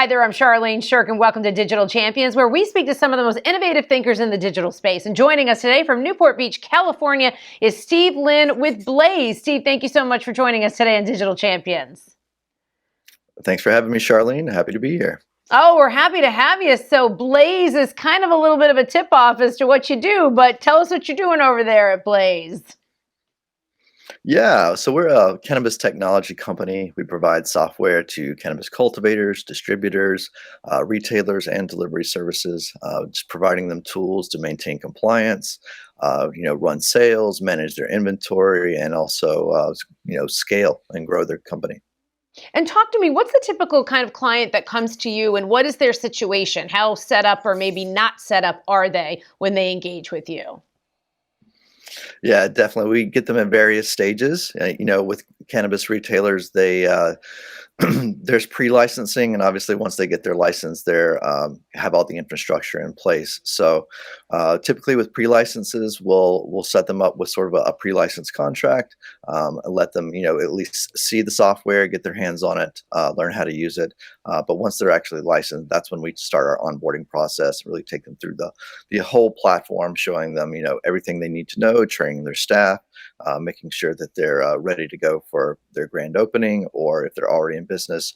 Hi there, I'm Charlene Shirk, and welcome to Digital Champions, where we speak to some of the most innovative thinkers in the digital space. And joining us today from Newport Beach, California, is Steve Lynn with Blaze. Steve, thank you so much for joining us today on Digital Champions. Thanks for having me, Charlene. Happy to be here. Oh, we're happy to have you. So Blaze is kind of a little bit of a tip-off as to what you do, but tell us what you're doing over there at Blaze. Yeah, so we're a cannabis technology company. We provide software to cannabis cultivators, distributors, retailers, and delivery services, just providing them tools to maintain compliance, run sales, manage their inventory, and also, scale and grow their company. And talk to me, what's the typical kind of client that comes to you, and what is their situation? How set up or maybe not set up are they when they engage with you? Yeah, definitely. We get them in various stages. With cannabis retailers, they there's pre-licensing, and obviously, once they get their license, they have all the infrastructure in place. So, typically, with pre-licenses, we'll set them up with sort of a pre-license contract, and let them, at least see the software, get their hands on it, learn how to use it. But once they're actually licensed, that's when we start our onboarding process, really take them through the whole platform, showing them, everything they need to know, training their staff, making sure that they're ready to go for their grand opening, or if they're already in business,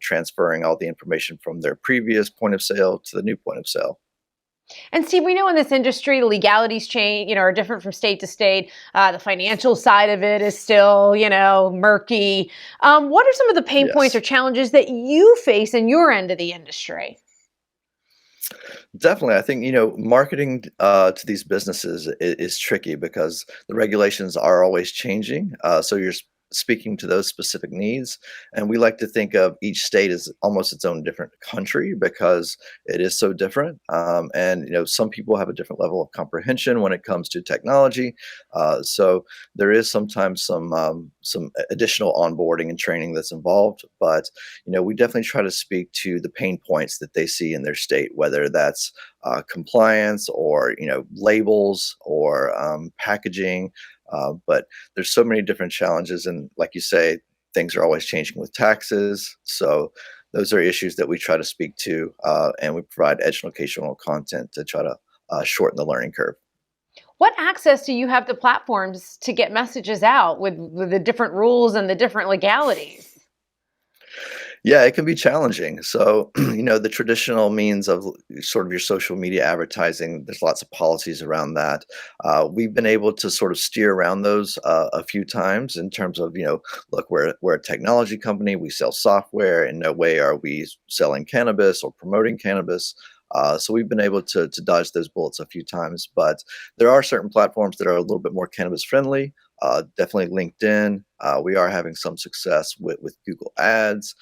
transferring all the information from their previous point of sale to the new point of sale. And Steve, we know in this industry, the legalities change, are different from state to state. The financial side of it is still, murky. What are some of the pain points Yes. or challenges that you face in your end of the industry? Definitely. I think, marketing to these businesses is tricky because the regulations are always changing. So you're speaking to those specific needs. And we like to think of each state as almost its own different country because it is so different. And, some people have a different level of comprehension when it comes to technology. So there is sometimes some additional onboarding and training that's involved. But, we definitely try to speak to the pain points that they see in their state, whether that's compliance or labels or packaging. But there's so many different challenges, and like you say, things are always changing with taxes. So those are issues that we try to speak to, and we provide educational content to try to shorten the learning curve. What access do you have to platforms to get messages out with the different rules and the different legalities? Yeah, it can be challenging. So, the traditional means of sort of your social media advertising, there's lots of policies around that. We've been able to sort of steer around those a few times in terms of, look, we're a technology company, we sell software. In no way are we selling cannabis or promoting cannabis. So we've been able to dodge those bullets a few times, but there are certain platforms that are a little bit more cannabis friendly. Definitely LinkedIn. We are having some success with Google Ads,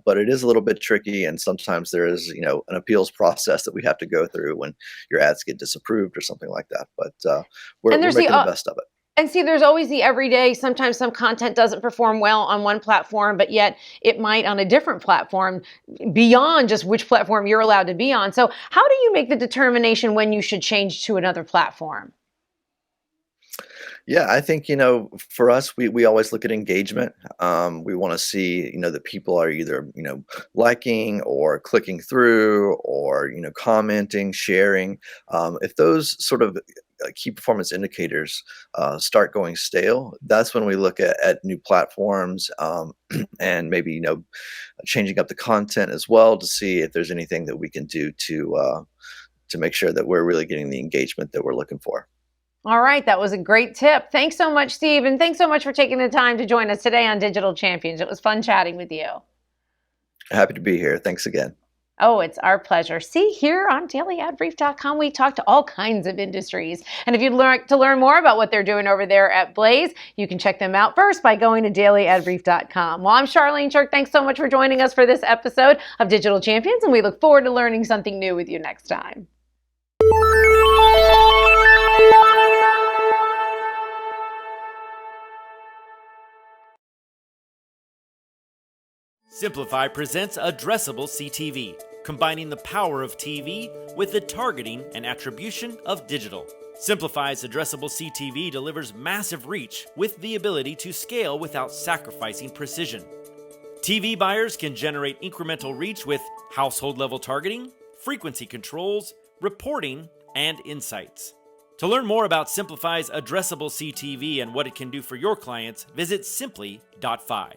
but it is a little bit tricky, and sometimes there is an appeals process that we have to go through when your ads get disapproved or something like that. But And we're there's the making the best of it. And see, there's always the everyday. Sometimes some content doesn't perform well on one platform, but yet it might on a different platform beyond just which platform you're allowed to be on. So how do you make the determination when you should change to another platform? Yeah, I think, for us, we always look at engagement. We want to see, that people are either, liking or clicking through or, commenting, sharing. If those sort of key performance indicators start going stale, that's when we look at new platforms, and maybe, changing up the content as well to see if there's anything that we can do to make sure that we're really getting the engagement that we're looking for. All right, that was a great tip. Thanks so much, Steve, and thanks so much for taking the time to join us today on Digital Champions. It was fun chatting with you. Happy to be here. Thanks again. Oh, it's our pleasure. See, here on dailyadbrief.com, we talk to all kinds of industries. And if you'd like to learn more about what they're doing over there at Blaze, you can check them out first by going to dailyadbrief.com. Well, I'm Charlene Shirk. Thanks so much for joining us for this episode of Digital Champions, and we look forward to learning something new with you next time. Simplify presents Addressable CTV, combining the power of TV with the targeting and attribution of digital. Simplify's Addressable CTV delivers massive reach with the ability to scale without sacrificing precision. TV buyers can generate incremental reach with household level targeting, frequency controls, reporting, and insights. To learn more about Simplify's addressable CTV and what it can do for your clients, visit simply.fi.